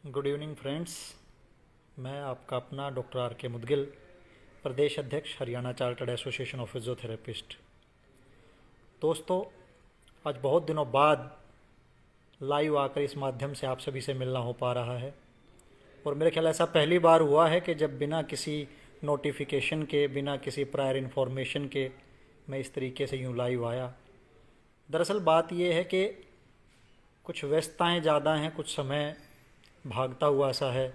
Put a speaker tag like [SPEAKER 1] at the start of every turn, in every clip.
[SPEAKER 1] Good evening friends. मैं आपका अपना डॉक्टर आर के मुदगिल, प्रदेश अध्यक्ष Haryana chartered association of physiotherapist. दोस्तों, आज बहुत दिनों बाद लाइव आकर इस माध्यम से आप सभी से मिलना हो पा रहा है और मेरे ख्याल ऐसा पहली बार हुआ है कि जब बिना किसी नोटिफिकेशन के, बिना किसी प्रायर इन्फॉर्मेशन के मैं इस तरीके से यूँ लाइव आया। दरअसल बात यह है कि कुछ व्यस्तताएं ज़्यादा हैं, कुछ समय भागता हुआ सा है,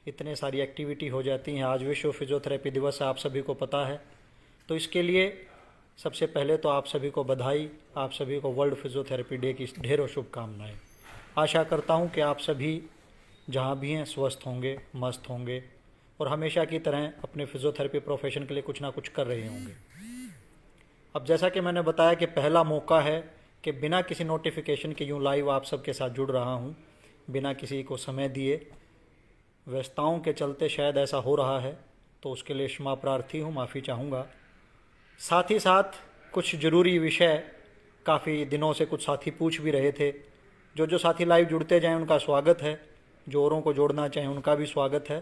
[SPEAKER 1] इतने सारी एक्टिविटी हो जाती हैं। आज विश्व फिजियोथेरेपी दिवस है, आप सभी को पता है। तो इसके लिए सबसे पहले तो आप सभी को बधाई, आप सभी को वर्ल्ड फिजियोथेरेपी डे की ढेरों शुभकामनाएं। आशा करता हूं कि आप सभी जहां भी हैं स्वस्थ होंगे, मस्त होंगे और हमेशा की तरह अपने फिजियोथेरेपी प्रोफेशन के लिए कुछ ना कुछ कर रहे होंगे। अब जैसा कि मैंने बताया कि पहला मौका है कि बिना किसी नोटिफिकेशन के यूँ लाइव आप सबके साथ जुड़ रहा हूँ, बिना किसी को समय दिए। व्यस्तताओं के चलते शायद ऐसा हो रहा है, तो उसके लिए क्षमा प्रार्थी हूँ, माफ़ी चाहूँगा। साथ ही साथ कुछ ज़रूरी विषय काफ़ी दिनों से कुछ साथी पूछ भी रहे थे। जो साथी लाइव जुड़ते जाएं उनका स्वागत है, जो औरों को जोड़ना चाहें उनका भी स्वागत है।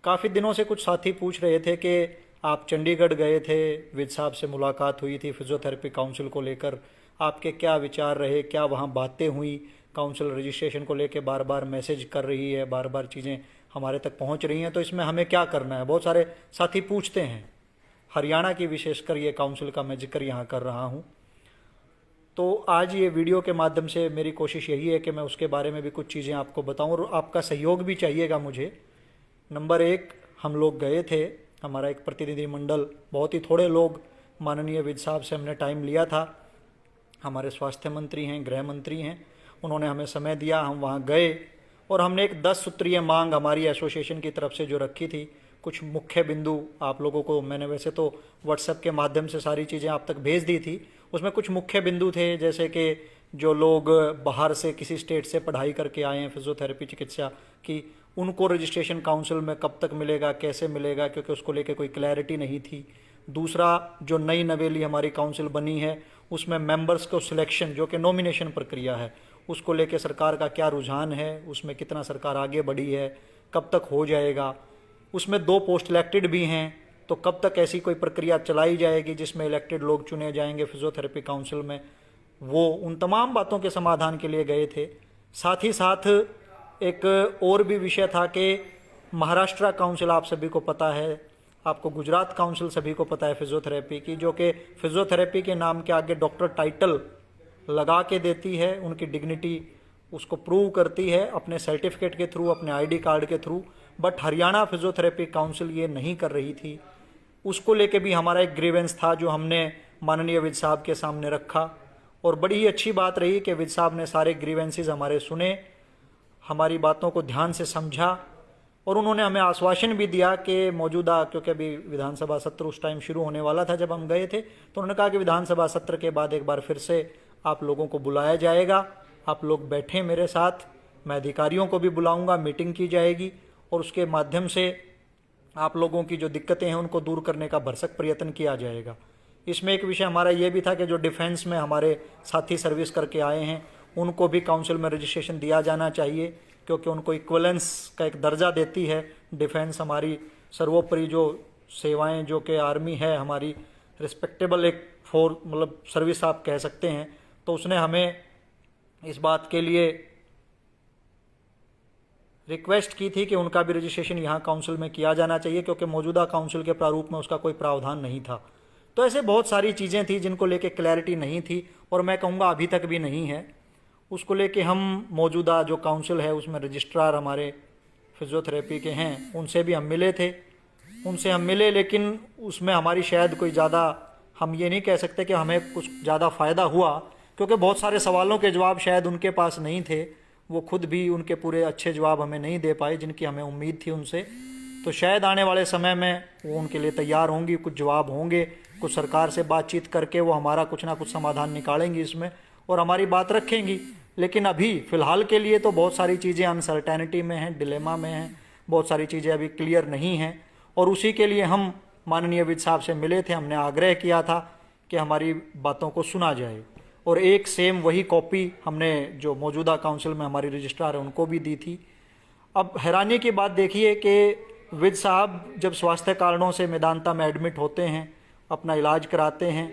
[SPEAKER 1] काफ़ी दिनों से कुछ साथी पूछ रहे थे कि आप चंडीगढ़ गए थे, विद साहब से मुलाकात हुई थी फिजियोथेरेपी काउंसिल को लेकर, आपके क्या विचार रहे, क्या वहाँ बातें हुई। काउंसिल रजिस्ट्रेशन को लेकर बार बार मैसेज कर रही है, बार बार चीज़ें हमारे तक पहुँच रही हैं, तो इसमें हमें क्या करना है, बहुत सारे साथी पूछते हैं। हरियाणा की विशेषकर ये काउंसिल का मैं जिक्र यहाँ कर रहा हूँ। तो आज ये वीडियो के माध्यम से मेरी कोशिश यही है कि मैं उसके बारे में भी कुछ चीज़ें आपको बताऊँ और आपका सहयोग भी चाहिएगा मुझे। नंबर एक, हम लोग गए थे, हमारा एक प्रतिनिधि मंडल, बहुत ही थोड़े लोग, माननीय विद साहब से हमने टाइम लिया था। हमारे स्वास्थ्य मंत्री हैं, गृह मंत्री हैं, उन्होंने हमें समय दिया, हम वहाँ गए और हमने एक 10 सूत्रीय मांग हमारी एसोसिएशन की तरफ से जो रखी थी, कुछ मुख्य बिंदु आप लोगों को मैंने वैसे तो व्हाट्सएप के माध्यम से सारी चीज़ें आप तक भेज दी थी। उसमें कुछ मुख्य बिंदु थे, जैसे कि जो लोग बाहर से किसी स्टेट से पढ़ाई करके आए हैं फिजियोथेरेपी चिकित्सा की, उनको रजिस्ट्रेशन काउंसिल में कब तक मिलेगा, कैसे मिलेगा, क्योंकि उसको लेकर कोई क्लैरिटी नहीं थी। दूसरा, जो नई नवेली हमारी काउंसिल बनी है उसमें मेंबर्स को सिलेक्शन, जो कि नॉमिनेशन प्रक्रिया है, उसको लेकर सरकार का क्या रुझान है, उसमें कितना सरकार आगे बढ़ी है, कब तक हो जाएगा। उसमें 2 पोस्ट इलेक्टेड भी हैं, तो कब तक ऐसी कोई प्रक्रिया चलाई जाएगी जिसमें इलेक्टेड लोग चुने जाएंगे फिजियोथेरेपी काउंसिल में, वो उन तमाम बातों के समाधान के लिए गए थे। साथ ही साथ एक और भी विषय था कि महाराष्ट्र काउंसिल आप सभी को पता है, आपको गुजरात काउंसिल सभी को पता है फिजियोथेरेपी की, जो कि फिजियोथेरेपी के नाम के आगे डॉक्टर टाइटल लगा के देती है, उनकी डिग्निटी उसको प्रूव करती है अपने सर्टिफिकेट के थ्रू, अपने आईडी कार्ड के through. But Haryana physiotherapy council ये नहीं कर रही थी। उसको लेके भी हमारा एक ग्रीवेंस था जो हमने माननीय विद साहब के सामने रखा और बड़ी ही अच्छी बात रही कि विद साहब ने सारे ग्रीवेंसेस हमारे सुने, हमारी बातों को ध्यान से समझा और उन्होंने हमें आश्वासन भी दिया कि मौजूदा, क्योंकि अभी विधानसभा सत्र उस टाइम शुरू होने वाला था जब हम गए थे, तो उन्होंने कहा कि विधानसभा सत्र के बाद एक बार फिर से आप लोगों को बुलाया जाएगा, आप लोग बैठें मेरे साथ, मैं अधिकारियों को भी बुलाऊंगा, मीटिंग की जाएगी और उसके माध्यम से आप लोगों की जो दिक्कतें हैं उनको दूर करने का भरसक प्रयत्न किया जाएगा। इसमें एक विषय हमारा ये भी था कि जो डिफेंस में हमारे साथी सर्विस करके आए हैं उनको भी काउंसिल में रजिस्ट्रेशन दिया जाना चाहिए, क्योंकि उनको इक्वलेंस का एक दर्जा देती है डिफेंस। हमारी सर्वोपरि जो सेवाएं, जो कि आर्मी है हमारी, रिस्पेक्टेबल एक मतलब सर्विस आप कह सकते हैं, तो उसने हमें इस बात के लिए रिक्वेस्ट की थी कि उनका भी रजिस्ट्रेशन यहाँ काउंसिल में किया जाना चाहिए, क्योंकि मौजूदा काउंसिल के प्रारूप में उसका कोई प्रावधान नहीं था। तो ऐसे बहुत सारी चीज़ें थी जिनको लेके क्लैरिटी नहीं थी और मैं कहूँगा अभी तक भी नहीं है। उसको लेके हम मौजूदा जो काउंसिल है उसमें रजिस्ट्रार हमारे फिजियोथेरेपी के हैं, उनसे भी हम मिले थे, लेकिन उसमें हमारी शायद कोई ज़्यादा, हम ये नहीं कह सकते कि हमें कुछ ज़्यादा फ़ायदा हुआ, क्योंकि बहुत सारे सवालों के जवाब शायद उनके पास नहीं थे, वो खुद भी उनके पूरे अच्छे जवाब हमें नहीं दे पाए जिनकी हमें उम्मीद थी उनसे। तो शायद आने वाले समय में वो उनके लिए तैयार होंगी, कुछ जवाब होंगे, कुछ सरकार से बातचीत करके वो हमारा कुछ ना कुछ समाधान निकालेंगी इसमें और हमारी बात रखेंगी। लेकिन अभी फ़िलहाल के लिए तो बहुत सारी चीज़ें अनसर्टेनिटी में हैं, डिलेमा में हैं, बहुत सारी चीज़ें अभी क्लियर नहीं हैं और उसी के लिए हम माननीय विद साहब से मिले थे। हमने आग्रह किया था कि हमारी बातों को सुना जाए और एक सेम वही कॉपी हमने जो मौजूदा काउंसिल में हमारी रजिस्ट्रार है उनको भी दी थी। अब हैरानी की बात देखिए कि विद साहब जब स्वास्थ्य कारणों से मेदांता में एडमिट होते हैं, अपना इलाज कराते हैं,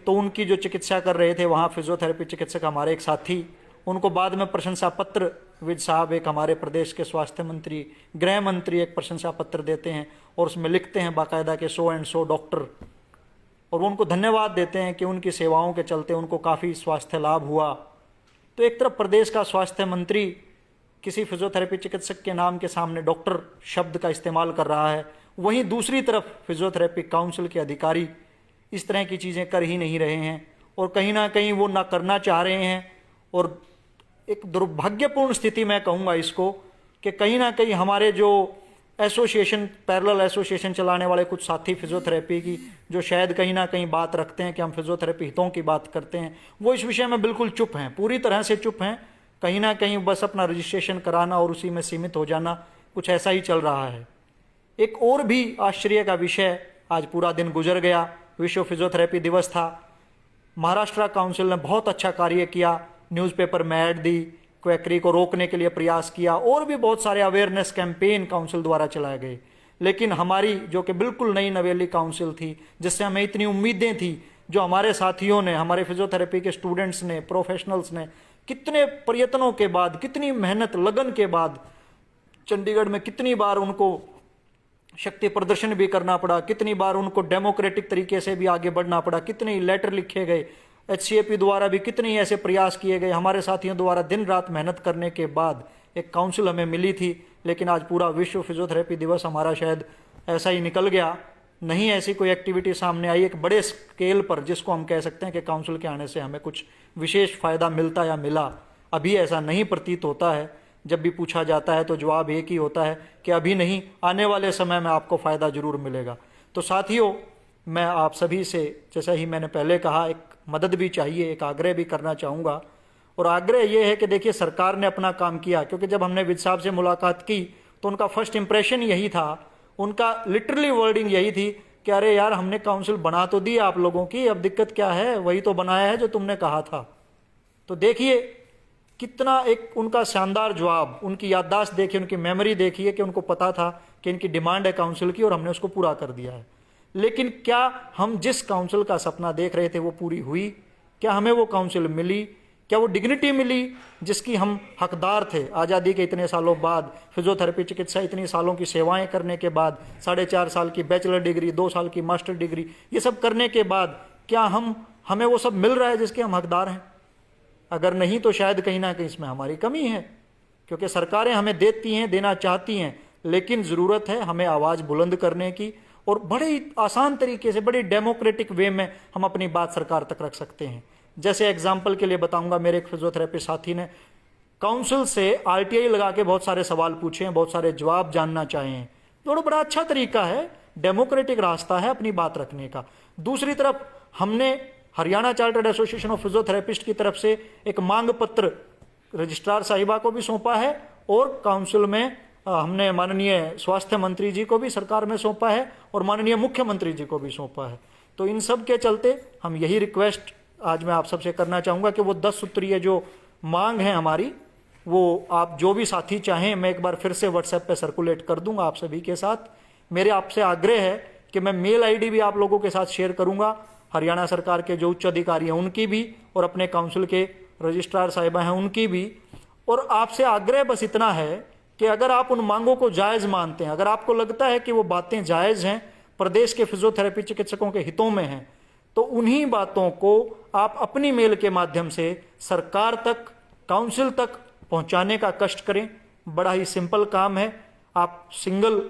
[SPEAKER 1] तो उनकी जो चिकित्सा कर रहे थे वहाँ फिजियोथेरेपी चिकित्सक हमारे एक साथी, उनको बाद में प्रशंसा पत्र विद साहब एक हमारे प्रदेश के स्वास्थ्य मंत्री, गृह मंत्री एक प्रशंसा पत्र देते हैं और उसमें लिखते हैं बाकायदा के सो एंड सो डॉक्टर, और उनको धन्यवाद देते हैं कि उनकी सेवाओं के चलते उनको काफ़ी स्वास्थ्य लाभ हुआ। तो एक तरफ प्रदेश का स्वास्थ्य मंत्री किसी फिजियोथेरेपी चिकित्सक के नाम के सामने डॉक्टर शब्द का इस्तेमाल कर रहा है, वहीं दूसरी तरफ फिजियोथेरेपी काउंसिल के अधिकारी इस तरह की चीज़ें कर ही नहीं रहे हैं और कहीं ना कहीं वो ना करना चाह रहे हैं। और एक दुर्भाग्यपूर्ण स्थिति मैं कहूँगा इसको कि कहीं ना कहीं हमारे जो एसोसिएशन, पैरेलल एसोसिएशन चलाने वाले कुछ साथी फिजियोथेरेपी की, जो शायद कहीं ना कहीं बात रखते हैं कि हम फिजियोथेरेपी हितों की बात करते हैं, वो इस विषय में बिल्कुल चुप हैं, पूरी तरह से चुप हैं। कहीं ना कहीं बस अपना रजिस्ट्रेशन कराना और उसी में सीमित हो जाना, कुछ ऐसा ही चल रहा है। एक और भी आश्चर्य का विषय, आज पूरा दिन गुजर गया, विश्व फिजियोथेरेपी दिवस था। महाराष्ट्र काउंसिल ने बहुत अच्छा कार्य किया, न्यूज़पेपर में ऐड दी, क्वैकरी को रोकने के लिए प्रयास किया, और भी बहुत सारे अवेयरनेस कैंपेन काउंसिल द्वारा चलाए गए। लेकिन हमारी जो कि बिल्कुल नई नवेली काउंसिल थी, जिससे हमें इतनी उम्मीदें थी, जो हमारे साथियों ने, हमारे फिजियोथेरेपी के स्टूडेंट्स ने, प्रोफेशनल्स ने कितने प्रयत्नों के बाद, कितनी मेहनत लगन के बाद, चंडीगढ़ में कितनी बार उनको शक्ति प्रदर्शन भी करना पड़ा, कितनी बार उनको डेमोक्रेटिक तरीके से भी आगे बढ़ना पड़ा, कितने लेटर लिखे गए, HCAP द्वारा भी कितने ऐसे प्रयास किए गए, हमारे साथियों द्वारा दिन रात मेहनत करने के बाद एक काउंसिल हमें मिली थी। लेकिन आज पूरा विश्व फिजियोथेरेपी दिवस हमारा शायद ऐसा ही निकल गया, नहीं ऐसी कोई एक्टिविटी सामने आई एक बड़े स्केल पर जिसको हम कह सकते हैं कि काउंसिल के आने से हमें कुछ विशेष फ़ायदा मिलता या मिला। अभी ऐसा नहीं प्रतीत होता है। जब भी पूछा जाता है तो जवाब एक ही होता है कि अभी नहीं, आने वाले समय में आपको फ़ायदा ज़रूर मिलेगा। तो साथियों, मैं आप सभी से, जैसा ही मैंने पहले कहा, एक मदद भी चाहिए, एक आग्रह भी करना चाहूँगा। और आग्रह ये है कि देखिए, सरकार ने अपना काम किया, क्योंकि जब हमने विद साहब से मुलाकात की तो उनका फर्स्ट इंप्रेशन यही था, उनका लिटरली वर्डिंग यही थी कि अरे यार, हमने काउंसिल बना तो दी आप लोगों की, अब दिक्कत क्या है, वही तो बनाया है जो तुमने कहा था। तो देखिए कितना एक उनका शानदार जवाब, उनकी याददाश्त देखिए, उनकी मेमोरी देखिए कि उनको पता था कि इनकी डिमांड है काउंसिल की और हमने उसको पूरा कर दिया है। लेकिन क्या हम जिस काउंसिल का सपना देख रहे थे वो पूरी हुई? क्या हमें वो काउंसिल मिली? क्या वो डिग्निटी मिली जिसकी हम हकदार थे? आज़ादी के इतने सालों बाद, फिजियोथेरेपी चिकित्सा इतनी सालों की सेवाएं करने के बाद, 4.5 साल की बैचलर डिग्री, 2 साल की मास्टर डिग्री, ये सब करने के बाद क्या हमें वो सब मिल रहा है जिसके हम हकदार हैं? अगर नहीं तो शायद कहीं ना कहीं इसमें हमारी कमी है, क्योंकि सरकारें हमें देती हैं, देना चाहती हैं, लेकिन ज़रूरत है हमें आवाज़ बुलंद करने की, और बड़े ही आसान तरीके से, बड़ी डेमोक्रेटिक वे में हम अपनी बात सरकार तक रख सकते हैं। जैसे एग्जाम्पल के लिए बताऊंगा, मेरे एक फिजियोथेरेपी साथी ने काउंसिल से RTI लगा के बहुत सारे सवाल पूछे हैं, बहुत सारे जवाब जानना चाहे हैं। तो बड़ा अच्छा तरीका है, डेमोक्रेटिक रास्ता है अपनी बात रखने का। दूसरी तरफ हमने Haryana chartered association of physiotherapist की तरफ से एक मांग पत्र रजिस्ट्रार साहिबा को भी सौंपा है, और काउंसिल में हमने माननीय स्वास्थ्य मंत्री जी को भी सरकार में सौंपा है, और माननीय मुख्यमंत्री जी को भी सौंपा है। तो इन सब के चलते हम यही रिक्वेस्ट आज मैं आप सबसे करना चाहूँगा कि वो 10 सूत्रीय जो मांग है हमारी, वो आप जो भी साथी चाहें, मैं एक बार फिर से व्हाट्सएप पे सर्कुलेट कर दूंगा आप सभी के साथ। मेरे आपसे आग्रह है कि मैं मेल ID भी आप लोगों के साथ शेयर करूंगा, हरियाणा सरकार के जो उच्च अधिकारी हैं उनकी भी, और अपने काउंसिल के रजिस्ट्रार साहिबा हैं उनकी भी। और आपसे आग्रह बस इतना है कि अगर आप उन मांगों को जायज़ मानते हैं, अगर आपको लगता है कि वो बातें जायज़ हैं, प्रदेश के फिजियोथेरेपी चिकित्सकों के हितों में हैं, तो उन्हीं बातों को आप अपनी मेल के माध्यम से सरकार तक, काउंसिल तक पहुंचाने का कष्ट करें। बड़ा ही सिंपल काम है, आप सिंगल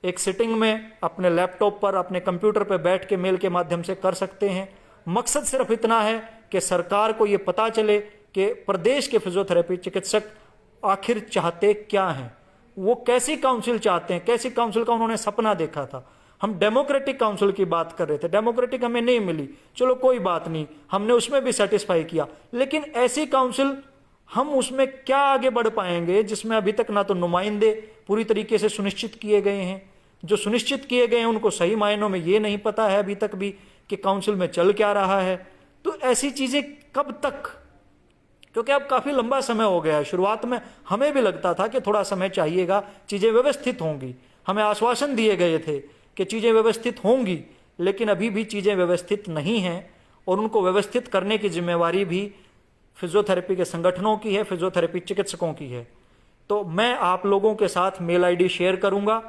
[SPEAKER 1] एक सिटिंग में अपने लैपटॉप पर, अपने कंप्यूटर पर बैठ के मेल के माध्यम से कर सकते हैं। मकसद सिर्फ इतना है कि सरकार को ये पता चले कि प्रदेश के फिजियोथेरेपी चिकित्सक आखिर चाहते क्या हैं, वो कैसी काउंसिल चाहते हैं, कैसी काउंसिल का उन्होंने सपना देखा था। हम डेमोक्रेटिक काउंसिल की बात कर रहे थे, डेमोक्रेटिक हमें नहीं मिली, चलो कोई बात नहीं, हमने उसमें भी सेटिस्फाई किया, लेकिन ऐसी काउंसिल हम उसमें क्या आगे बढ़ पाएंगे जिसमें अभी तक ना तो नुमाइंदे पूरी तरीके से सुनिश्चित किए गए हैं, जो सुनिश्चित किए गए हैं उनको सही मायनों में ये नहीं पता है अभी तक भी कि काउंसिल में चल क्या रहा है। तो ऐसी चीजें कब तक क्योंकि अब काफ़ी लंबा समय हो गया है। शुरुआत में हमें भी लगता था कि थोड़ा समय चाहिएगा, चीज़ें व्यवस्थित होंगी, हमें आश्वासन दिए गए थे कि चीज़ें व्यवस्थित होंगी, लेकिन अभी भी चीज़ें व्यवस्थित नहीं हैं और उनको व्यवस्थित करने की जिम्मेवारी भी फिजियोथेरेपी के संगठनों की है, फिजियोथेरेपी चिकित्सकों की है। तो मैं आप लोगों के साथ मेल आईडी शेयर करूंगा।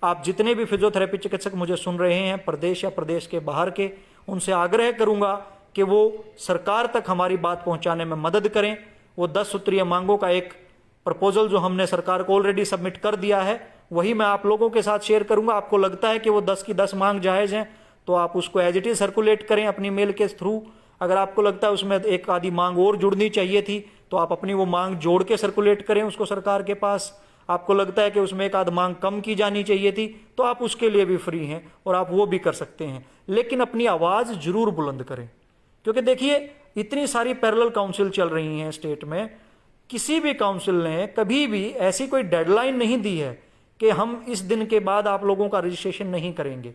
[SPEAKER 1] आप जितने भी फिजियोथेरेपी चिकित्सक मुझे सुन रहे हैं, प्रदेश या प्रदेश के बाहर के, उनसे आग्रह करूंगा कि वो सरकार तक हमारी बात पहुंचाने में मदद करें। वो 10 सूत्रीय मांगों का एक प्रपोजल जो हमने सरकार को ऑलरेडी सबमिट कर दिया है, वही मैं आप लोगों के साथ शेयर करूंगा। आपको लगता है कि वो 10 की 10 मांग जायज़ हैं तो आप उसको एज इट इज सर्कुलेट करें अपनी मेल के थ्रू। अगर आपको लगता है उसमें एक आधी मांग और जुड़नी चाहिए थी तो आप अपनी वो मांग जोड़ के सर्कुलेट करें उसको सरकार के पास। आपको लगता है कि उसमें एक आध मांग कम की जानी चाहिए थी तो आप उसके लिए भी फ्री हैं और आप वो भी कर सकते हैं, लेकिन अपनी आवाज़ जरूर बुलंद करें। क्योंकि देखिए, इतनी सारी पैरेलल काउंसिल चल रही हैं स्टेट में, किसी भी काउंसिल ने कभी भी ऐसी कोई डेडलाइन नहीं दी है कि हम इस दिन के बाद आप लोगों का रजिस्ट्रेशन नहीं करेंगे।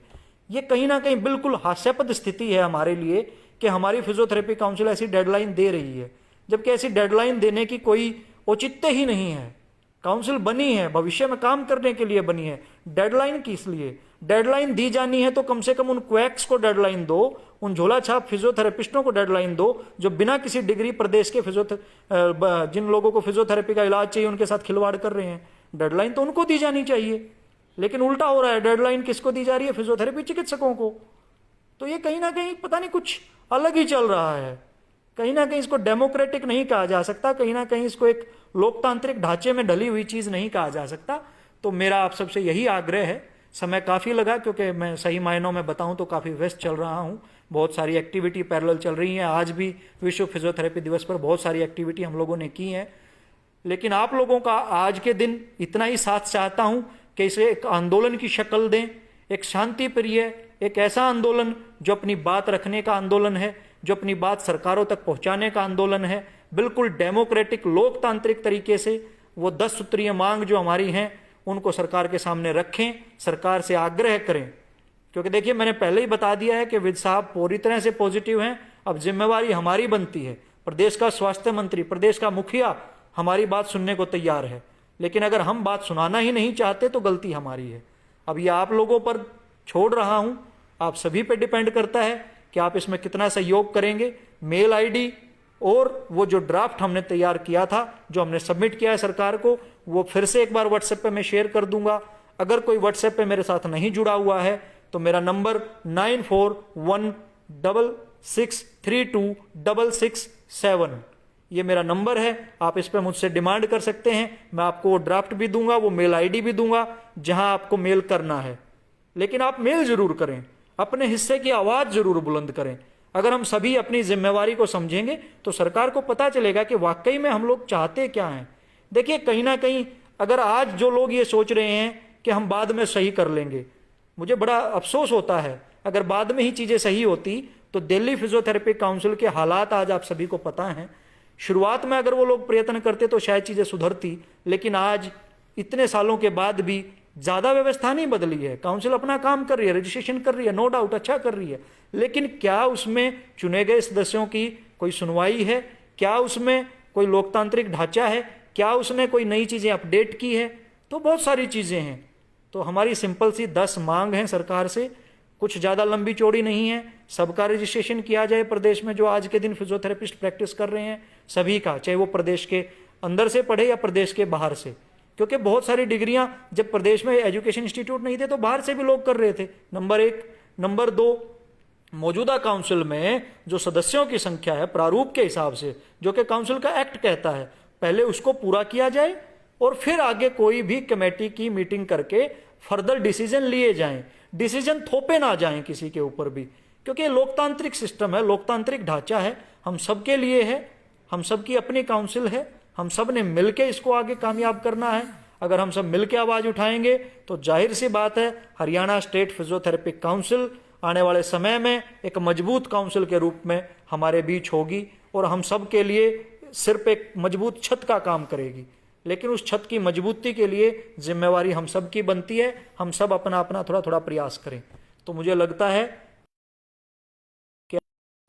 [SPEAKER 1] ये कहीं ना कहीं बिल्कुल हास्यास्पद स्थिति है हमारे लिए कि हमारी फिजियोथेरेपी काउंसिल ऐसी डेडलाइन दे रही है, जबकि ऐसी डेडलाइन देने की कोई औचित्य ही नहीं है। काउंसिल बनी है, भविष्य में काम करने के लिए बनी है, डेडलाइन किस लिए? डेडलाइन दी जानी है तो कम से कम उन क्वैक्स को डेडलाइन दो, उन झोला छाप फिजियोथेरेपिस्टों को डेडलाइन दो जो बिना किसी डिग्री प्रदेश के जिन लोगों को फिजियोथेरेपी का इलाज चाहिए उनके साथ खिलवाड़ कर रहे हैं। डेडलाइन तो उनको दी जानी चाहिए, लेकिन उल्टा हो रहा है, डेडलाइन किसको दी जा रही है? फिजियोथेरेपी चिकित्सकों को। तो ये कहीं ना कहीं पता नहीं कुछ अलग ही चल रहा है। कहीं ना कहीं इसको डेमोक्रेटिक नहीं कहा जा सकता, कहीं ना कहीं इसको एक लोकतांत्रिक ढांचे में ढली हुई चीज नहीं कहा जा सकता। तो मेरा आप सबसे यही आग्रह है। समय काफी लगा क्योंकि मैं सही मायनों में बताऊं तो काफी व्यस्त चल रहा हूं, बहुत सारी एक्टिविटी पैरेलल चल रही है। आज भी विश्व फिजियोथेरेपी दिवस पर बहुत सारी एक्टिविटी हम लोगों ने की है, लेकिन आप लोगों का आज के दिन इतना ही साथ चाहता हूं कि इसे एक आंदोलन की शक्ल दें, एक शांति प्रिय, एक ऐसा आंदोलन जो अपनी बात रखने का आंदोलन है, जो अपनी बात सरकारों तक पहुंचाने का आंदोलन है, बिल्कुल डेमोक्रेटिक लोकतांत्रिक तरीके से। वो 10 सूत्रीय मांग जो हमारी हैं उनको सरकार के सामने रखें, सरकार से आग्रह करें। क्योंकि देखिए, मैंने पहले ही बता दिया है कि विद साहब पूरी तरह से पॉजिटिव हैं। अब जिम्मेवारी हमारी बनती है, प्रदेश का स्वास्थ्य मंत्री, प्रदेश का मुखिया हमारी बात सुनने को तैयार है, लेकिन अगर हम बात सुनाना ही नहीं चाहते तो गलती हमारी है। अब ये आप लोगों पर छोड़ रहा हूं, आप सभी पे डिपेंड करता है कि आप इसमें कितना सहयोग करेंगे। मेल आईडी और वो जो ड्राफ्ट हमने तैयार किया था, जो हमने सबमिट किया है सरकार को, वो फिर से एक बार व्हाट्सएप पे मैं शेयर कर दूंगा। अगर कोई व्हाट्सएप पे मेरे साथ नहीं जुड़ा हुआ है तो मेरा नंबर 9416632667, ये मेरा नंबर है। आप इस पर मुझसे डिमांड कर सकते हैं, मैं आपको वो ड्राफ्ट भी दूंगा, वो मेल आईडी भी दूंगा जहां आपको मेल करना है। लेकिन आप मेल जरूर करें, अपने हिस्से की आवाज जरूर बुलंद करें। अगर हम सभी अपनी जिम्मेवारी को समझेंगे तो सरकार को पता चलेगा कि वाकई में हम लोग चाहते क्या हैं। देखिए, कहीं ना कहीं अगर आज जो लोग ये सोच रहे हैं कि हम बाद में सही कर लेंगे, मुझे बड़ा अफसोस होता है। अगर बाद में ही चीजें सही होती तो दिल्ली फिजियोथेरेपी काउंसिल के हालात आज आप सभी को पता है। शुरुआत में अगर वो लोग प्रयत्न करते तो शायद चीजें सुधरती, लेकिन आज इतने सालों के बाद भी ज्यादा व्यवस्था नहीं बदली है। काउंसिल अपना काम कर रही है, रजिस्ट्रेशन कर रही है, नो डाउट अच्छा कर रही है, लेकिन क्या उसमें चुने गए सदस्यों की कोई सुनवाई है? क्या उसमें कोई लोकतांत्रिक ढांचा है? क्या उसने कोई नई चीजें अपडेट की है? तो बहुत सारी चीजें हैं। तो हमारी सिंपल सी 10 मांग है सरकार से, कुछ ज्यादा लंबी चौड़ी नहीं है। सबका रजिस्ट्रेशन किया जाए प्रदेश में जो आज के दिन फिजियोथेरेपिस्ट प्रैक्टिस कर रहे हैं, सभी का, चाहे वो प्रदेश के अंदर से पढ़े या प्रदेश के बाहर से। क्योंकि बहुत सारी डिग्रियां जब प्रदेश में एजुकेशन इंस्टीट्यूट नहीं थे तो बाहर से भी लोग कर रहे थे, नंबर 1। नंबर 2, मौजूदा काउंसिल में जो सदस्यों की संख्या है प्रारूप के हिसाब से, जो कि काउंसिल का एक्ट कहता है, पहले उसको पूरा किया जाए और फिर आगे कोई भी कमेटी की मीटिंग करके फर्दर डिसीजन लिए जाएं। डिसीजन थोपे ना जाएं किसी के ऊपर भी, क्योंकि लोकतांत्रिक सिस्टम है, लोकतांत्रिक ढांचा है, हम सबके लिए है, हम सबकी अपनी काउंसिल है, हम सब ने मिलकर इसको आगे कामयाब करना है। अगर हम सब मिलकर आवाज उठाएंगे तो जाहिर सी बात है हरियाणा स्टेट फिजियोथेरेपी काउंसिल आने वाले समय में एक मजबूत काउंसिल के रूप में हमारे बीच होगी और हम सब के लिए सिर्फ एक मजबूत छत का काम करेगी। लेकिन उस छत की मजबूती के लिए जिम्मेवारी हम सब की बनती है, हम सब अपना अपना थोड़ा थोड़ा प्रयास करें। तो मुझे लगता है कि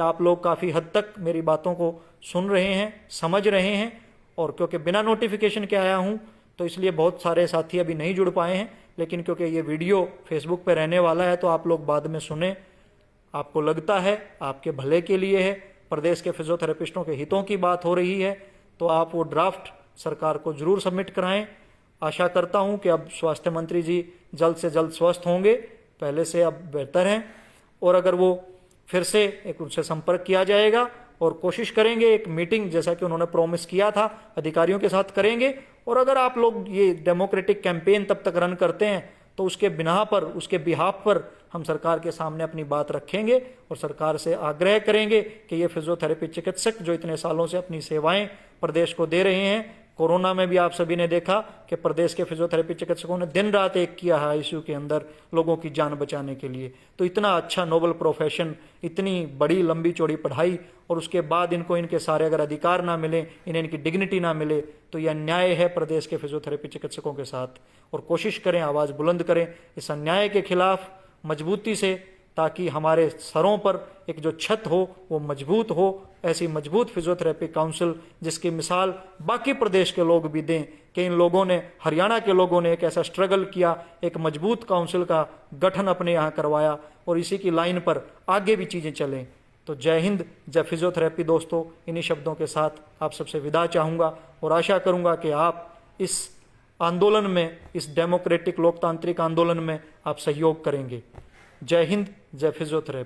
[SPEAKER 1] आप लोग काफ़ी हद तक मेरी बातों को सुन रहे हैं, समझ रहे हैं। और क्योंकि बिना नोटिफिकेशन के आया हूं तो इसलिए बहुत सारे साथी अभी नहीं जुड़ पाए हैं, लेकिन क्योंकि ये वीडियो फेसबुक पे रहने वाला है तो आप लोग बाद में सुने, आपको लगता है आपके भले के लिए है, प्रदेश के फिजियोथेरेपिस्टों के हितों की बात हो रही है, तो आप वो ड्राफ्ट सरकार को जरूर सबमिट कराएं। आशा करता हूं कि अब स्वास्थ्य मंत्री जी जल्द से जल्द स्वस्थ होंगे, पहले से अब बेहतर हैं। और अगर वो फिर से एक उनसे संपर्क किया जाएगा और कोशिश करेंगे एक मीटिंग जैसा कि उन्होंने प्रॉमिस किया था अधिकारियों के साथ करेंगे। और अगर आप लोग ये डेमोक्रेटिक कैंपेन तब तक रन करते हैं तो उसके बिहाफ पर हम सरकार के सामने अपनी बात रखेंगे और सरकार से आग्रह करेंगे कि ये फिजियोथेरेपी चिकित्सक जो इतने सालों से अपनी सेवाएं प्रदेश को दे रहे हैं, कोरोना में भी आप सभी ने देखा कि प्रदेश के फिजियोथेरेपी चिकित्सकों ने दिन रात एक किया है आईसीयू के अंदर लोगों की जान बचाने के लिए। तो इतना अच्छा नोबल प्रोफेशन, इतनी बड़ी लंबी चौड़ी पढ़ाई और उसके बाद इनको इनके सारे अगर अधिकार ना मिले, इन्हें इनकी डिग्निटी ना मिले, तो यह अन्याय है प्रदेश के फिजियोथेरेपी चिकित्सकों के साथ। और कोशिश करें, आवाज़ बुलंद करें इस अन्याय के खिलाफ मजबूती से, ताकि हमारे सरों पर एक जो छत हो वो मजबूत हो। ऐसी मजबूत फिजियोथेरेपी काउंसिल जिसकी मिसाल बाकी प्रदेश के लोग भी दें कि इन लोगों ने, हरियाणा के लोगों ने एक ऐसा स्ट्रगल किया, एक मजबूत काउंसिल का गठन अपने यहाँ करवाया और इसी की लाइन पर आगे भी चीज़ें चलें। तो जय हिंद, जय फिजियोथेरेपी। दोस्तों, इन्हीं शब्दों के साथ आप सबसे विदा चाहूँगा और आशा करूँगा कि आप इस आंदोलन में, इस डेमोक्रेटिक लोकतांत्रिक आंदोलन में आप सहयोग करेंगे। जय हिंद, जय फिजियोथेरेपी।